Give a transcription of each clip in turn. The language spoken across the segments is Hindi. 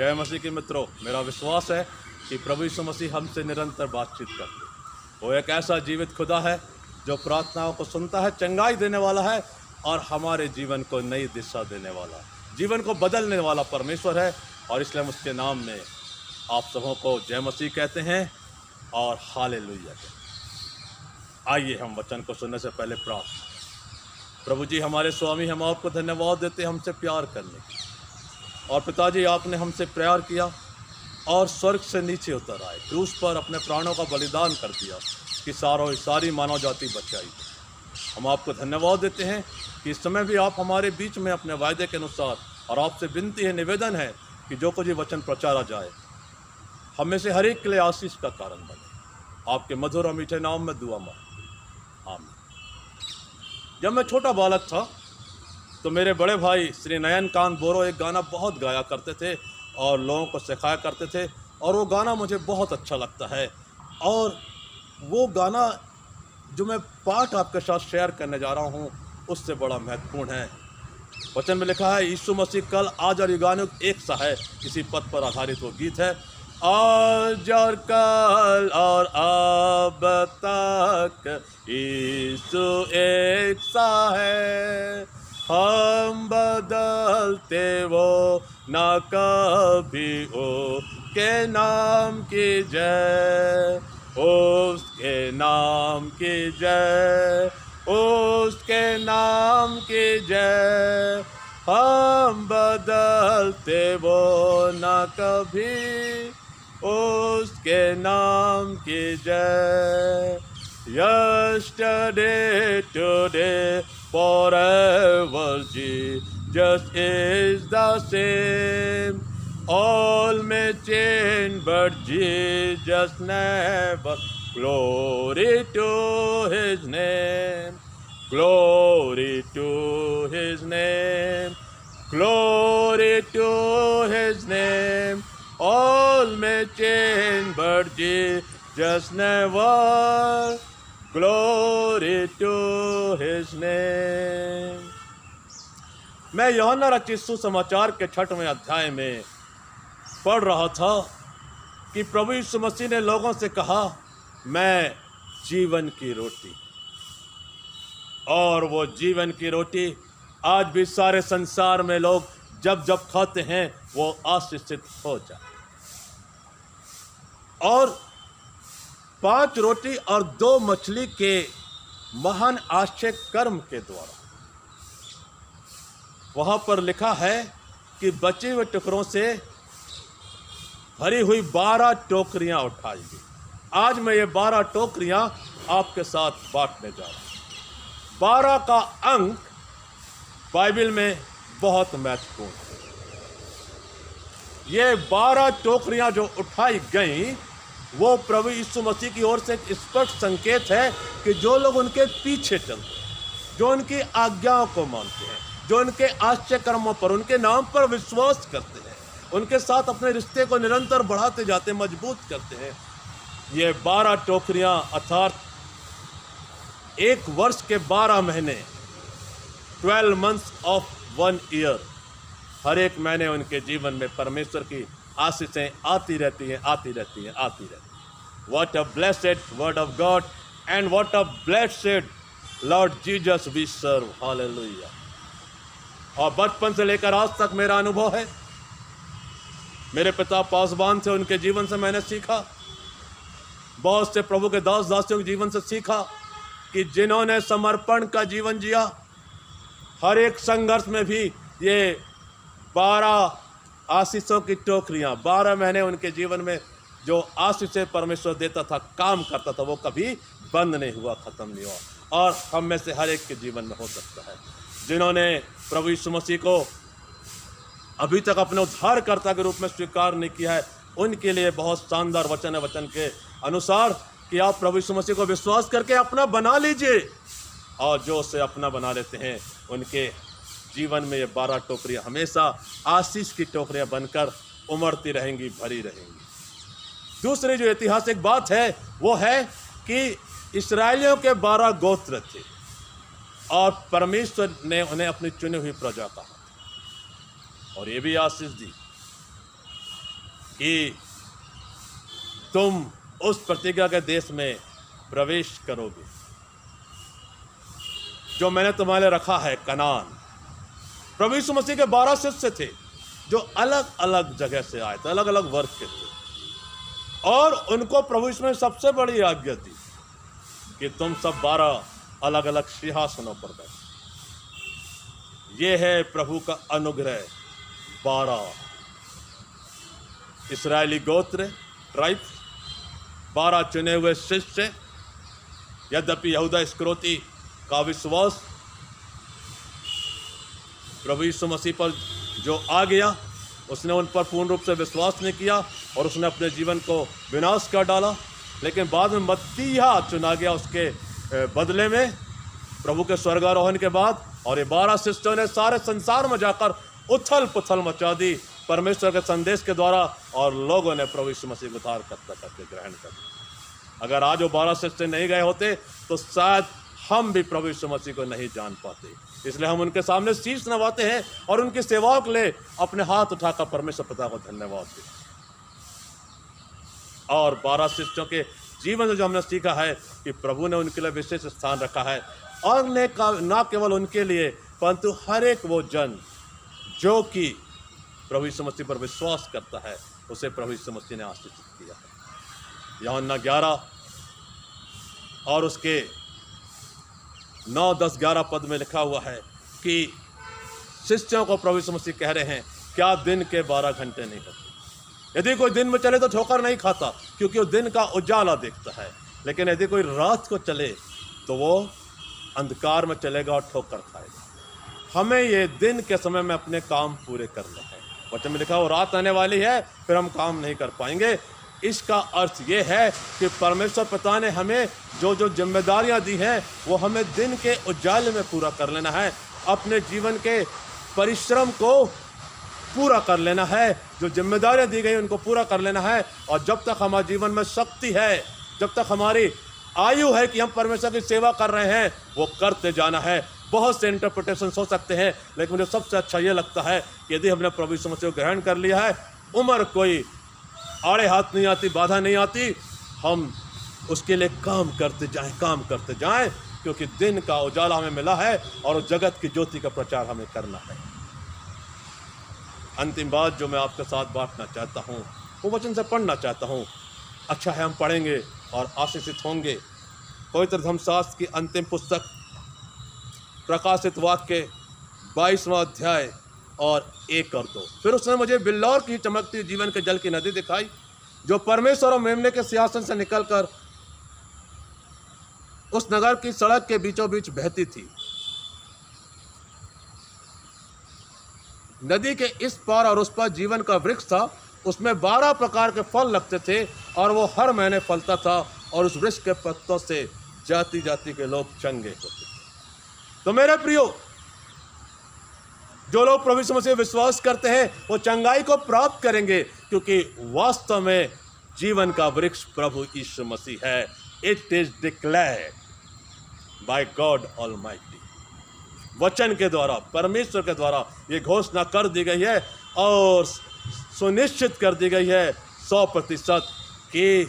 जय मसीह के मित्रों, मेरा विश्वास है कि प्रभु यीशु मसीह हमसे निरंतर बातचीत करते हैं। वो एक ऐसा जीवित खुदा है जो प्रार्थनाओं को सुनता है, चंगाई देने वाला है और हमारे जीवन को नई दिशा देने वाला, जीवन को बदलने वाला परमेश्वर है। और इसलिए हम उसके नाम में आप सबों को जय मसीह कहते हैं और हालेलुया कहते हैं। आइए हम वचन को सुनने से पहले प्रार्थना। प्रभु जी हमारे स्वामी, हम आपको धन्यवाद देते हैं हमसे प्यार करने की। और पिताजी, आपने हमसे प्यार किया और स्वर्ग से नीचे उतर आए, क्रूस पर अपने प्राणों का बलिदान कर दिया कि सारी मानव जाति बचाई। हम आपको धन्यवाद देते हैं कि इस समय भी आप हमारे बीच में अपने वायदे के अनुसार, और आपसे विनती है, निवेदन है कि जो कुछ ये वचन प्रचारा जाए हम में से हर एक के लिए आशीष का कारण बने। आपके मधुर और मीठे नाम में दुआ मांग, आमीन। जब मैं छोटा बालक था तो मेरे बड़े भाई श्री नयन कांत बोरो एक गाना बहुत गाया करते थे और लोगों को सिखाया करते थे, और वो गाना मुझे बहुत अच्छा लगता है। और वो गाना जो मैं पाठ आपके साथ शेयर करने जा रहा हूँ उससे बड़ा महत्वपूर्ण है। वचन में लिखा है, यीशु मसीह कल, आज और युगानुग एक सा है। इसी पद पर आधारित वो गीत है। आज और कल और अब तक यीशु एक सा है, हम बदलते वो ना कभी। उसके नाम की जय, उसके नाम की जय, उसके नाम की जय, हम बदलते वो ना कभी, उसके नाम की जय। Yesterday, today, forever, Jesus is the same. All may change, but Jesus never. Glory to His name. Glory to His name. Glory to His name. All may change, but Jesus never. Glory to His name. मैं यूहन्ना रचित सुसमाचार के 6वें अध्याय में पढ़ रहा था कि प्रभु यीशु मसीह ने लोगों से कहा, मैं जीवन की रोटी। और वो जीवन की रोटी आज भी सारे संसार में लोग जब जब खाते हैं वो आशीषित हो जाए। और 5 रोटी और 2 मछली के महान आश्चर्य कर्म के द्वारा वहां पर लिखा है कि बचे हुए टुकड़ों से भरी हुई 12 टोकरियां उठाई गई। आज मैं ये 12 टोकरियां आपके साथ बांटने जा रहा हूं। 12 का अंक बाइबल में बहुत महत्वपूर्ण है। ये 12 टोकरियां जो उठाई गई वो प्रभु यीशु मसीह की ओर से एक स्पष्ट संकेत है कि जो लोग उनके पीछे चलते हैं, जो उनकी आज्ञाओं को मानते हैं, जो उनके आश्चर्य कर्मों पर, उनके नाम पर विश्वास करते हैं, उनके साथ अपने रिश्ते को निरंतर बढ़ाते जाते, मजबूत करते हैं, ये 12 टोकरियां अर्थात एक वर्ष के 12 महीने, 12 months of 1 year, हर एक महीने उनके जीवन में परमेश्वर की आशीषें आती रहती हैं, आती रहती हैं, आती रहती हैं। What a blessed word of God and what a blessed Lord Jesus we serve. Hallelujah. और बचपन से लेकर आज तक मेरा अनुभव है, मेरे पिता पासवान थे, उनके जीवन से मैंने सीखा, बहुत से प्रभु के दास दासियों के जीवन से सीखा कि जिन्होंने समर्पण का जीवन जिया, हर एक संघर्ष में भी ये 12 आशीषों की टोकरियां, 12 महीने उनके जीवन में जो आशीषें परमेश्वर देता था, काम करता था, वो कभी बंद नहीं हुआ, खत्म नहीं हुआ। और हम में से हर एक के जीवन में हो सकता है। जिन्होंने प्रभु यीशु मसीह को अभी तक अपने उद्धारकर्ता के रूप में स्वीकार नहीं किया है, उनके लिए बहुत शानदार वचन है, वचन के अनुसार कि आप प्रभु यीशु मसीह को विश्वास करके अपना बना लीजिए, और जो उसे अपना बना लेते हैं उनके जीवन में ये 12 टोकरियां हमेशा आशीष की टोकरियां बनकर उमड़ती रहेंगी, भरी रहेंगी। दूसरी जो ऐतिहासिक बात है वो है कि इस्राएलियों के 12 गोत्र थे और परमेश्वर ने उन्हें अपनी चुनी हुई प्रजा कहा और ये भी आशीष दी कि तुम उस प्रतिज्ञा के देश में प्रवेश करोगे जो मैंने तुम्हारे लिए रखा है, कनान। प्रभु यीशु मसीह के 12 शिष्य थे जो अलग अलग जगह से आए थे, अलग अलग वर्ग के थे, और उनको प्रभु यीशु ने सबसे बड़ी आज्ञा दी कि तुम सब 12 अलग अलग सिंहासनों पर बैठो। ये है प्रभु का अनुग्रह। 12 इस्राएली गोत्र, ट्राइब, 12 चुने हुए शिष्य। यद्यपि यहूदा इस्करियोती का विश्वास प्रभु यीशु मसीह पर जो आ गया, उसने उन पर पूर्ण रूप से विश्वास नहीं किया और उसने अपने जीवन को विनाश कर डाला। लेकिन बाद में मत्तियाह चुना गया उसके बदले में प्रभु के स्वर्गारोहण के बाद, और ये 12 शिष्यों ने सारे संसार में जाकर उथल पुथल मचा दी परमेश्वर के संदेश के द्वारा, और लोगों ने प्रभु यीशु मसीह को उद्धार करके ग्रहण कर लिया। अगर आज वो 12 शिष्य नहीं गए होते तो शायद हम भी प्रभु यीशु मसीह को नहीं जान पाते। इसलिए हम उनके सामने शीश नवाते हैं और उनकी सेवाओं के लिए अपने हाथ उठाकर परमेश्वर पिता को धन्यवाद देते हैं। और 12 शिष्यों के जीवन में जो हमने सीखा है कि प्रभु ने उनके लिए विशेष स्थान रखा है, और न केवल उनके लिए परंतु हर एक वो जन जो कि प्रभु यीशु मसीह पर विश्वास करता है, उसे प्रभु यीशु मसीह ने आशीषित किया है। यूहन्ना 11 और उसके 9, 10, 11 पद में लिखा हुआ है कि शिष्यों को प्रभु यीशु मसीह कह रहे हैं, क्या दिन के 12 घंटे नहीं होते? यदि कोई दिन में चले तो ठोकर नहीं खाता, क्योंकि वो दिन का उजाला देखता है, लेकिन यदि कोई रात को चले तो वो अंधकार में चलेगा और ठोकर खाएगा। हमें ये दिन के समय में अपने काम पूरे करने हैं। वचन में लिखा हो, रात आने वाली है फिर हम काम नहीं कर पाएंगे। इसका अर्थ ये है कि परमेश्वर पिता ने हमें जो जो जिम्मेदारियां दी हैं वो हमें दिन के उजाले में पूरा कर लेना है। अपने जीवन के परिश्रम को पूरा कर लेना है, जो जिम्मेदारियां दी गई उनको पूरा कर लेना है। और जब तक हमारे जीवन में शक्ति है, जब तक हमारी आयु है कि हम परमेश्वर की सेवा कर रहे हैं, वो करते जाना है। बहुत से इंटरप्रिटेशन हो सकते हैं, लेकिन मुझे सबसे अच्छा ये लगता है कि यदि हमने प्रभु यीशु मसीह को ग्रहण कर लिया है, उम्र कोई आड़े हाथ नहीं आती, बाधा नहीं आती, हम उसके लिए काम करते जाएं, क्योंकि दिन का उजाला हमें मिला है और जगत की ज्योति का प्रचार हमें करना है। अंतिम बात जो मैं आपके साथ बांटना चाहता हूँ, वो वचन से पढ़ना चाहता हूँ। अच्छा है हम पढ़ेंगे और आशीषित होंगे। पवित्र धर्मशास्त्र की अंतिम पुस्तक प्रकाशित वाक्य 22वां अध्याय और 1 और 2। फिर उसने मुझे बिल्लौर की चमकती जीवन के जल की नदी दिखाई, जो परमेश्वर और मेमने के सिंहासन से निकलकर उस नगर की सड़क के बीचों बीच बहती थी। नदी के इस पार और उस पार जीवन का वृक्ष था, उसमें 12 प्रकार के फल लगते थे और वो हर महीने फलता था, और उस वृक्ष के पत्तों से जाति जाति के लोग चंगे होते थे। तो मेरे प्रियो, जो लोग प्रभु यीशु मसीह विश्वास करते हैं वो चंगाई को प्राप्त करेंगे, क्योंकि वास्तव में जीवन का वृक्ष प्रभु यीशु मसीह है। It is declared by God almighty. वचन के द्वारा, परमेश्वर के द्वारा ये घोषणा कर दी गई है और सुनिश्चित कर दी गई है 100% कि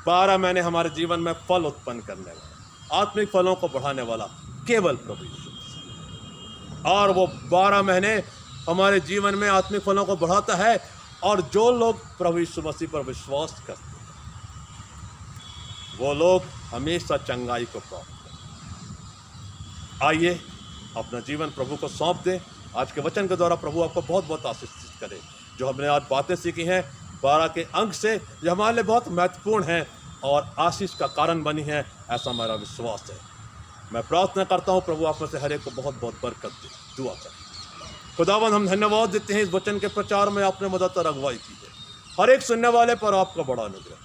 12 महीने हमारे जीवन में फल उत्पन्न करने वाला, आत्मिक फलों को बढ़ाने वाला केवल प्रभु यीशु मसीह। और वो 12 महीने हमारे जीवन में आत्मिक फलों को बढ़ाता है, और जो लोग प्रभु यीशु मसीह पर विश्वास करते हैं वो लोग हमेशा चंगाई को प्राप्त करते हैं। आइए अपना जीवन प्रभु को सौंप दें। आज के वचन के द्वारा प्रभु आपको बहुत बहुत आशीषित करे। जो हमने आज बातें सीखी हैं 12 के अंक से, जो हमारे लिए बहुत महत्वपूर्ण हैं और आशीष का कारण बनी है, ऐसा मेरा विश्वास है। मैं प्रार्थना करता हूँ प्रभु आप में से हर एक को बहुत बहुत बरकत दे। दुआ करें। खुदावंद, हम धन्यवाद देते हैं इस वचन के प्रचार में आपने मदद और अगुवाई की है। हर एक सुनने वाले पर आपका बड़ा अनुग्रह,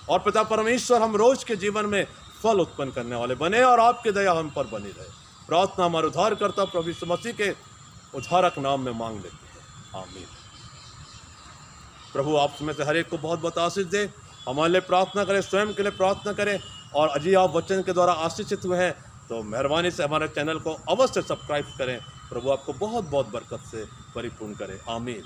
और पिता परमेश्वर हम रोज के जीवन में फल उत्पन्न करने वाले बने और आपकी दया हम पर बनी रहे। प्रार्थना हमारे उद्धार करता प्रभु यीशु मसीह के उद्धारक नाम में मांग लेते हैं, आमीन। प्रभु आप में से हर एक को बहुत बहुत आशीष दे। हमारे लिए प्रार्थना करें, स्वयं के लिए प्रार्थना करें, और अजी आप वचन के द्वारा आशीषित हुए हैं तो मेहरबानी से हमारे चैनल को अवश्य सब्सक्राइब करें। प्रभु आपको बहुत बहुत बरकत से परिपूर्ण करे, आमीन।